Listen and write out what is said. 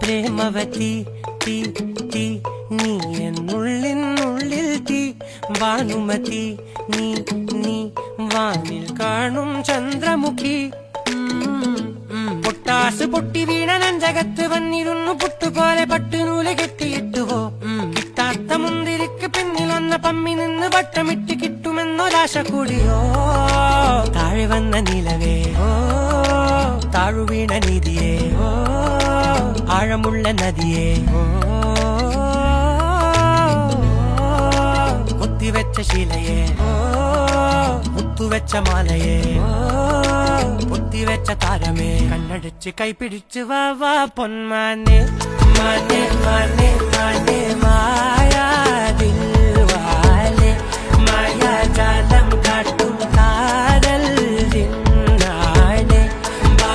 പ്രേമവതി തീ തീ നീ എന്നുള്ളിൽ തീ ഭാനുമതി നീ നീ വാനിൽ കാണും ചന്ദ്രമുഖി പൊട്ടാസ് പൊട്ടി വീണ നെഞ്ചകത്ത് വന്നിരുന്നു പുട്ടുപോലെ പട്ടുനൂല് കെട്ടിയിട്ടുവോ കിട്ടാത്ത മുന്തിരിക്ക് പിന്നിൽ വന്ന പമ്മി നിന്ന് വട്ടമിട്ട് കിട്ടുമെന്നൊരാശ കൂടിയോ താഴെ വന്ന നിലവേ ഓ താഴുവീണ നിധിയേ ഓ ആഴമുള്ള നദിയേ ഓ കൊത്തിവെച്ച ശിലയേ ഓ മുത്തുവെച്ച മാലയേ ഓ പൊത്തിവെച്ച താരമേ കണ്ണടിച്ച് കൈപിടിച്ച് വാ വാ പൊന്മാനെ മാനെ മാനെ മാനെ മായാ ദിൽവാലെ മായാ ജാലം കാട്ടി